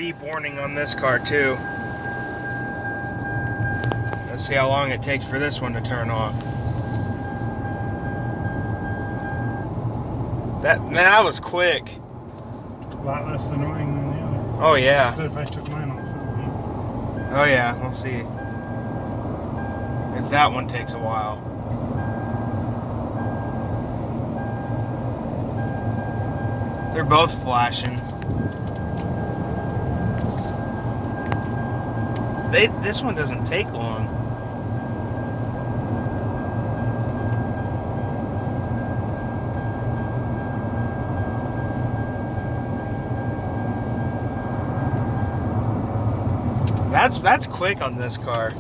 beep warning on this car too. Let's see how long it takes for this one to turn off. That was quick. A lot less annoying than the other. Oh yeah. But if I took mine off, it would be. Oh yeah, we'll see. If that one takes a while. They're both flashing. This one doesn't take long. That's quick on this car.